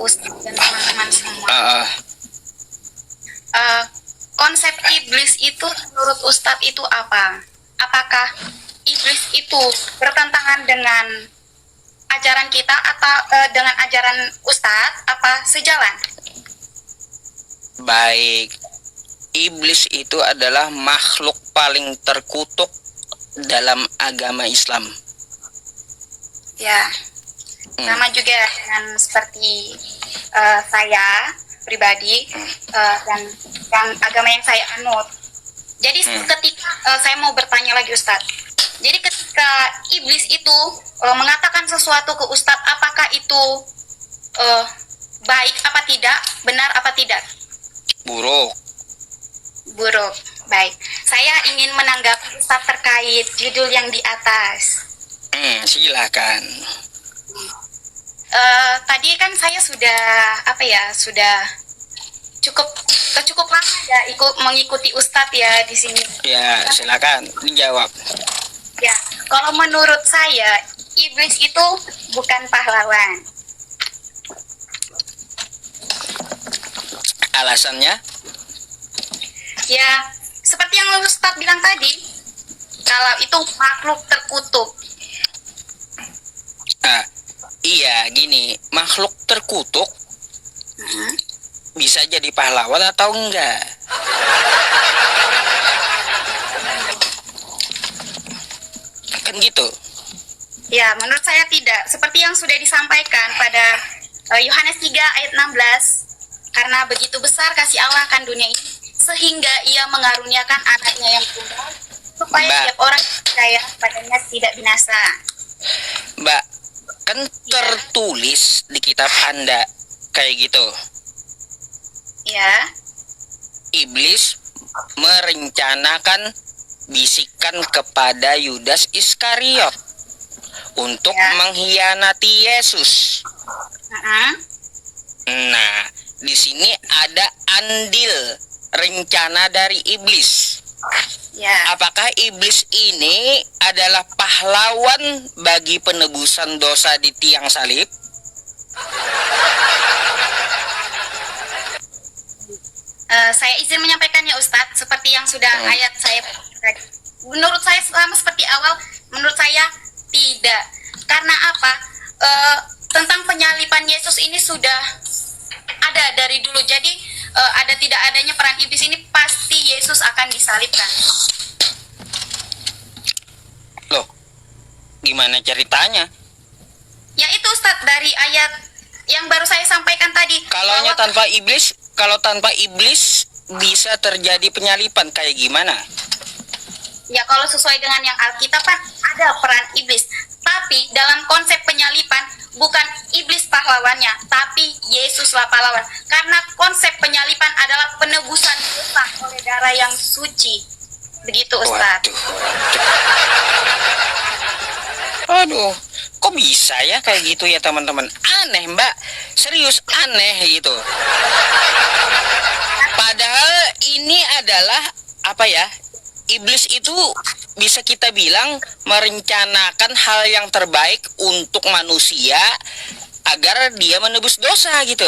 Ustadz dan teman-teman semua. Ah, Eh, Konsep iblis itu menurut Ustadz itu apa? Apakah iblis itu bertentangan dengan ajaran kita atau dengan ajaran Ustadz? Apa sejalan? baik. Iblis itu adalah makhluk paling terkutuk dalam agama Islam. Ya, sama juga dengan seperti saya pribadi dan yang agama yang saya anut. Jadi ketika saya mau bertanya lagi Ustadz, jadi ketika iblis itu mengatakan sesuatu ke Ustadz, apakah itu baik apa tidak, benar apa tidak? Buruk. Buruk. Baik. Saya ingin menanggapi Ustadz terkait judul yang di atas. Silakan. Tadi kan saya sudah cukup lama ya mengikuti Ustadz ya di sini. Ya, silakan dijawab. Ya, kalau menurut saya iblis itu bukan pahlawan. Alasannya? Ya, seperti yang Ustadz bilang tadi, kalau itu makhluk terkutuk. Iya, gini, makhluk terkutuk bisa jadi pahlawan atau enggak? Kan gitu. Ya, menurut saya tidak. Seperti yang sudah disampaikan pada Yohanes 3 ayat 16, karena begitu besar kasih Allah akan dunia ini, sehingga ia mengaruniakan anaknya yang tunggal, supaya Mbak. setiap orang percaya padanya tidak binasa. Mbak, kan tertulis di kitab Anda kayak gitu. Ya, Iblis merencanakan bisikan kepada Yudas Iskariot untuk mengkhianati Yesus. Nah, di sini ada andil rencana dari iblis. ya. Apakah iblis ini adalah pahlawan bagi penebusan dosa di tiang salib? Saya izin menyampaikannya Ustadz, seperti yang sudah ayat saya tadi. Menurut saya sama seperti awal, menurut saya tidak. Karena apa? Tentang penyaliban Yesus ini sudah ada dari dulu. Jadi ada tidak adanya peran iblis ini pasti Yesus akan disalibkan. Loh, gimana ceritanya? Ya itu Ustadz dari ayat yang baru saya sampaikan tadi. Kalau tanpa iblis bisa terjadi penyaliban kayak gimana? Ya kalau sesuai dengan yang Alkitab kan ada peran iblis. Tapi dalam konsep penyaliban bukan iblis pahlawannya, tapi Yesuslah pahlawan. Karena konsep penyaliban adalah penebusan dosa oleh darah yang suci. Begitu Ustadz. Aduh, kok bisa ya kayak gitu ya teman-teman? Aneh Mbak, serius aneh gitu. Padahal ini adalah apa ya? Iblis itu bisa kita bilang merencanakan hal yang terbaik untuk manusia agar dia menebus dosa gitu.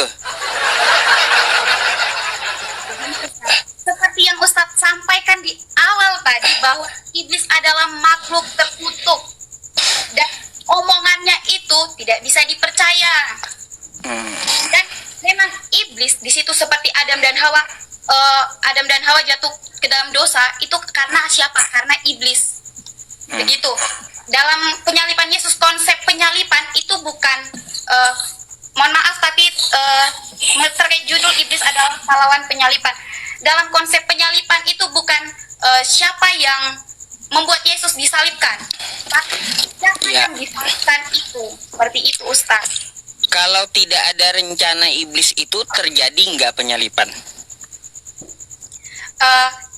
Seperti yang Ustadz sampaikan di awal tadi bahwa iblis adalah makhluk terkutuk dan omongannya itu tidak bisa dipercaya. Dan memang iblis di situ seperti Adam dan Hawa jatuh ke dalam dosa itu karena siapa? Karena iblis. Begitu. Dalam penyaliban Yesus, konsep penyaliban itu bukan mohon maaf tapi terkait judul iblis adalah pahlawan penyaliban. Dalam konsep penyaliban itu bukan siapa yang membuat Yesus disalibkan, tapi siapa yang disalibkan itu. Seperti itu Ustaz. Kalau tidak ada rencana iblis itu terjadi nggak penyaliban?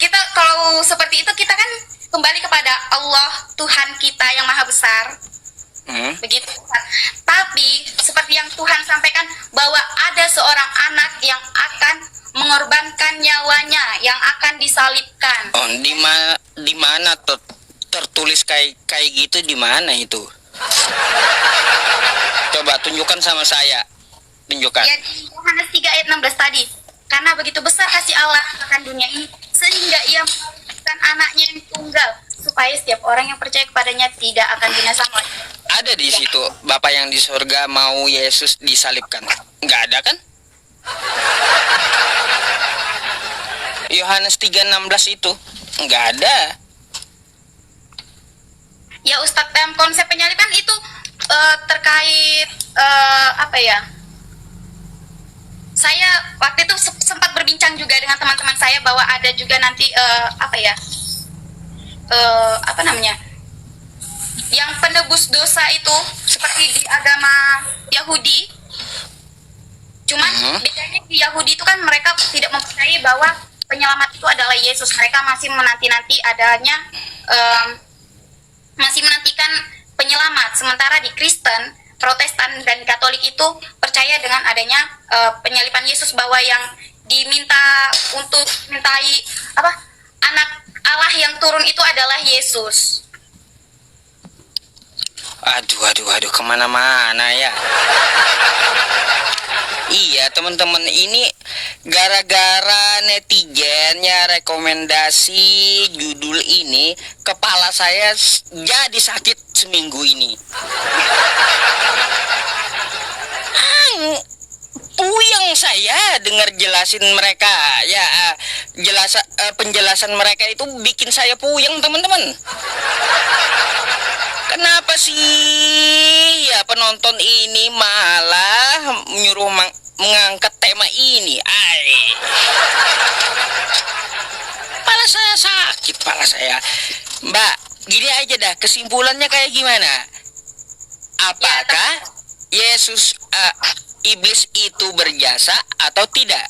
Kita kalau seperti itu kita kan kembali kepada Allah Tuhan kita yang maha besar. Begitu. Tapi seperti yang Tuhan sampaikan bahwa ada seorang anak yang akan mengorbankan nyawanya, yang akan disalibkan. Oh, di mana tertulis kayak gitu, di mana itu? Coba tunjukkan sama saya. tunjukkan. Ya, di Yohanes 3 ayat 16 tadi. Karena begitu besar kasih Allah akan dunia ini, sehingga ia memberikan anaknya yang tunggal, supaya setiap orang yang percaya kepadanya tidak akan binasa. Ada di situ Bapak yang di surga mau Yesus disalibkan? Nggak ada kan? Yohanes 3:16 itu nggak ada. Ya Ustadz, dalam konsep penyaliban itu terkait apa ya? Saya waktu itu sempat berbincang juga dengan teman-teman saya bahwa ada juga nanti apa ya? Apa namanya? Yang penebus dosa itu seperti di agama Yahudi. Cuman bedanya di Yahudi itu kan mereka tidak mempercayai bahwa penyelamat itu adalah Yesus. Mereka masih menanti-nanti adanya masih menantikan penyelamat. Sementara di Kristen, Protestan dan Katolik itu percaya dengan adanya penyaliban Yesus, bahwa yang diminta untuk mintai apa? Anak Allah yang turun itu adalah Yesus. Aduh, kemana-mana ya. Iya teman-teman, ini gara-gara netizennya rekomendasi judul ini, kepala saya jadi sakit seminggu ini. Puyeng saya dengar jelasin mereka ya, penjelasan mereka itu bikin saya puyeng teman-teman. Kenapa sih ya penonton ini malah menyuruh mengangkat tema ini? Kepala saya sakit, kepala saya. Mbak, gini aja dah, kesimpulannya kayak gimana? Apakah Yesus iblis itu berjasa atau tidak?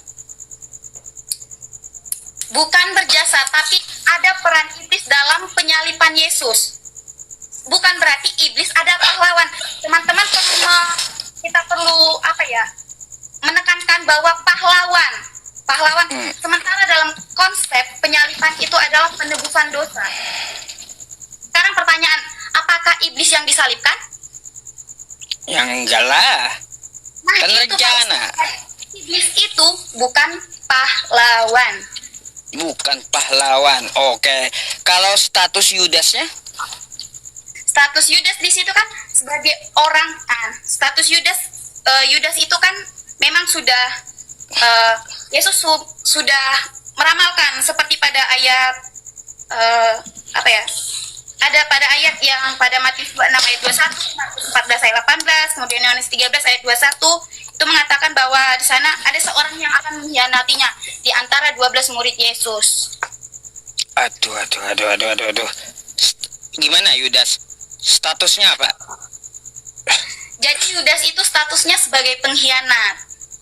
Bukan berjasa, tapi ada peran iblis dalam penyaliban Yesus. Bukan berarti iblis ada pahlawan. Teman-teman kita perlu apa ya? Menekankan bahwa pahlawan. Sementara dalam konsep penyaliban itu adalah penebusan dosa. Sekarang pertanyaan, apakah iblis yang disalibkan? Yang enggak lah. Nah, Kan itu rencana. Iblis itu bukan pahlawan. Bukan pahlawan. Oke. Kalau status Yudasnya? Status Yudas di situ kan sebagai orang, status Yudas itu kan memang sudah Yesus sudah meramalkan seperti pada ayat apa ya? Ada pada ayat yang pada Matius 26 ayat 21, Markus 14 ayat 18, kemudian Yohanes 13 ayat 21 itu mengatakan bahwa di sana ada seorang yang akan mengkhianatinya di antara 12 murid Yesus. Aduh. Gimana Yudas? Statusnya apa? Jadi Yudas itu statusnya sebagai pengkhianat.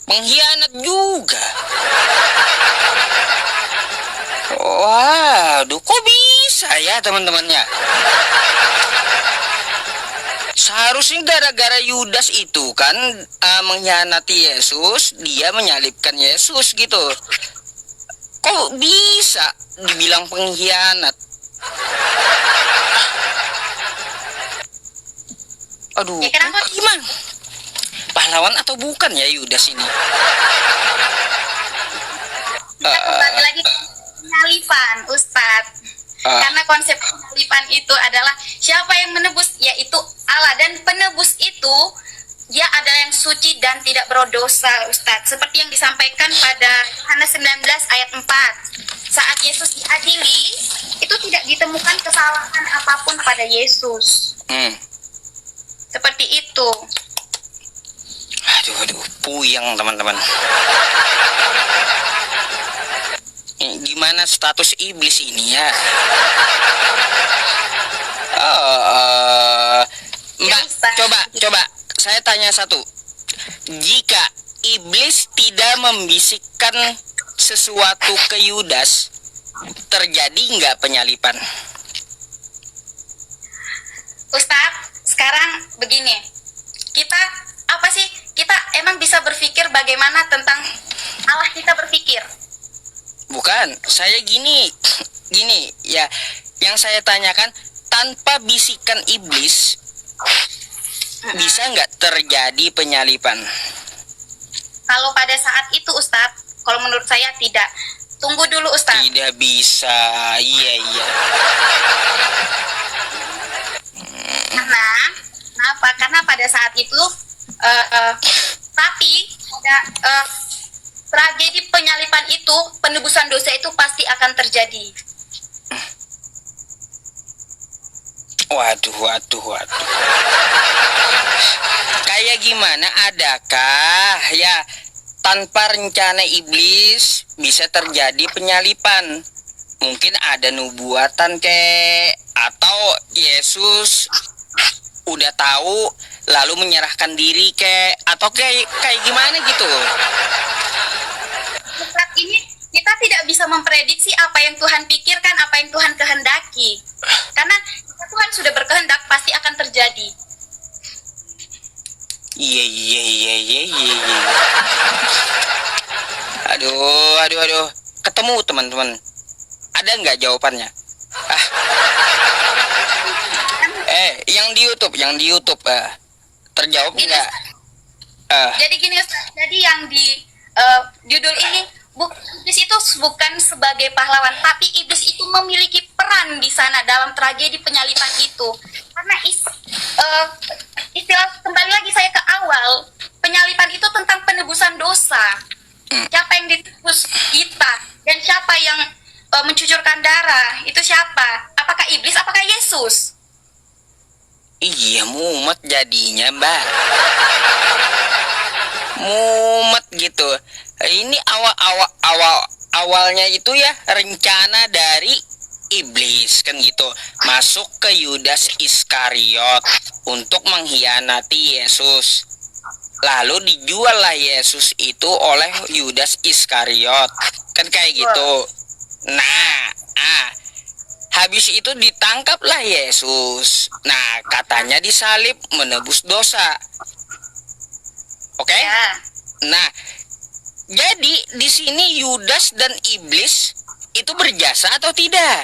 Pengkhianat juga. Waduh, kok bisa ya teman-temannya? Seharusnya gara-gara Yudas itu kan mengkhianati Yesus, dia menyalibkan Yesus gitu. Kok bisa dibilang pengkhianat? Aduh, Ya, kenapa? gimana? Pahlawan atau bukan ya Yudas ini? Kita kembali lagi ke penyaliban, Ustadz. Karena konsep penyaliban itu adalah siapa yang menebus, yaitu Allah. Dan penebus itu dia adalah yang suci dan tidak berdosa, Ustadz. Seperti yang disampaikan pada Yohanes 19 ayat 4. Saat Yesus diadili, itu tidak ditemukan kesalahan apapun pada Yesus. Seperti itu. Aduh, puyeng teman-teman. Gimana status iblis ini ya? Mbak, coba saya tanya satu. Jika iblis tidak membisikkan sesuatu ke Yudas, terjadi nggak penyaliban? Ustadz, sekarang begini, kita emang bisa berpikir bagaimana tentang Allah kita berpikir? Bukan, saya gini ya, yang saya tanyakan, tanpa bisikan iblis bisa nggak terjadi penyaliban? kalau pada saat itu Ustadz, kalau menurut saya tidak. Tunggu dulu Ustadz. Tidak bisa. Iya, iya. Karena kenapa? Karena pada saat itu tapi ada tragedi penyalipan itu, penebusan dosa itu pasti akan terjadi. Waduh, waduh, waduh. Kayak gimana, adakah ya tanpa rencana iblis bisa terjadi penyalipan? Mungkin ada nubuatan atau Yesus udah tahu lalu menyerahkan diri atau kayak gimana gitu. Saat ini kita tidak bisa memprediksi apa yang Tuhan pikirkan, apa yang Tuhan kehendaki. Karena Tuhan sudah berkehendak, pasti akan terjadi. Iya, iya, iya, iya, iya, iya. Aduh. Ketemu teman-teman. Ada nggak jawabannya? Yang di YouTube, terjawab nggak? Jadi gini Ustaz, jadi yang di judul ini iblis itu bukan sebagai pahlawan, tapi iblis itu memiliki peran di sana dalam tragedi penyalipan itu. Karena istilah, kembali lagi saya ke awal, penyalipan itu tentang penebusan dosa. Siapa yang ditebus? Kita. Dan siapa yang mencucurkan darah? Itu siapa? Apakah iblis? Apakah Yesus? Iya, mumet jadinya, Mbak. Mumet gitu. Ini awalnya itu ya rencana dari iblis kan gitu, masuk ke Yudas Iskariot untuk mengkhianati Yesus. Lalu dijuallah Yesus itu oleh Yudas Iskariot. Kan kayak gitu. Nah, habis itu ditangkaplah Yesus. Nah, katanya disalib menebus dosa. Oke? Ya. Nah, jadi di sini Yudas dan iblis itu berjasa atau tidak?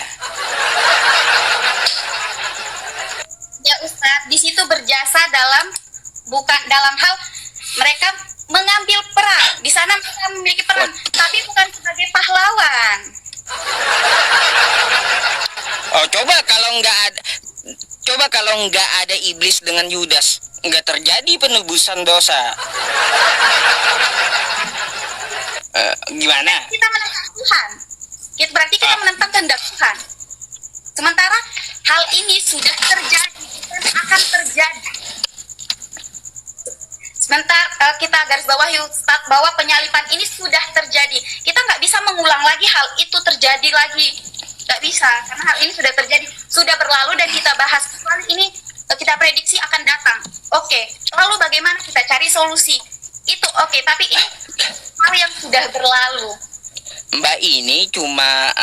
Ya Ustadz, di situ berjasa bukan dalam hal mereka mengambil peran. Di sana mereka memiliki peran, tapi bukan sebagai pahlawan. Oh, coba kalau nggak ada iblis dengan Yudas, nggak terjadi penebusan dosa. Gimana? Kita menentang Tuhan. Berarti kita menentang kehendak Tuhan. Sementara hal ini sudah terjadi dan akan terjadi. Sebentar, kita garis bawahi Ustadz, bahwa penyalipan ini sudah terjadi. Kita nggak bisa mengulang lagi hal itu terjadi lagi. Nggak bisa, karena hal ini sudah terjadi, sudah berlalu dan kita bahas. Kecuali ini kita prediksi akan datang. Oke, lalu bagaimana kita cari solusi? Itu oke, tapi ini hal yang sudah berlalu. Mbak ini cuma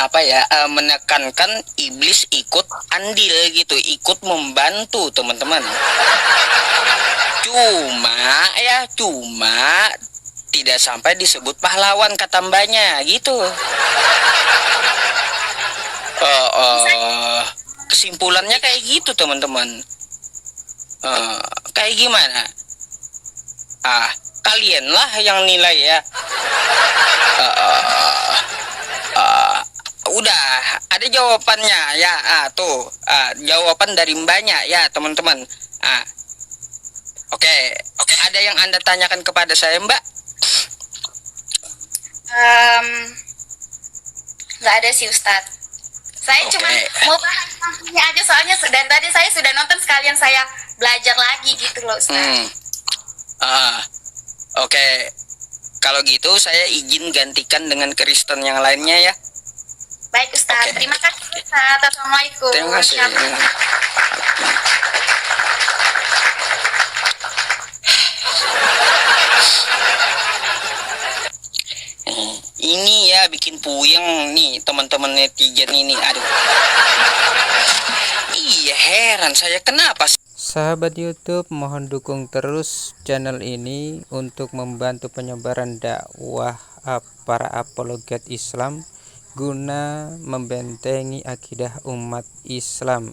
menekankan iblis ikut andil gitu, ikut membantu teman-teman. Cuma tidak sampai disebut pahlawan kata mbaknya gitu. Kesimpulannya kayak gitu teman-teman. Kayak gimana? Kalianlah yang nilai ya. Udah ada jawabannya ya. Tuh jawaban dari mbaknya ya teman-teman. Oke, ada yang Anda tanyakan kepada saya, Mbak? Nggak ada sih Ustadz. Saya cuma mau bahas ini aja, soalnya dan tadi saya sudah nonton, sekalian saya belajar lagi gitu loh Ustadz. Oke. Kalau gitu saya izin gantikan dengan Kristen yang lainnya ya. Baik Ustadz, terima kasih Ustadz. Assalamualaikum. Terima kasih. Ini ya bikin puyeng nih teman-teman netizen ini. Aduh. Iya, heran saya kenapa. Sahabat YouTube, mohon dukung terus channel ini untuk membantu penyebaran dakwah para apologet Islam guna membentengi akidah umat Islam.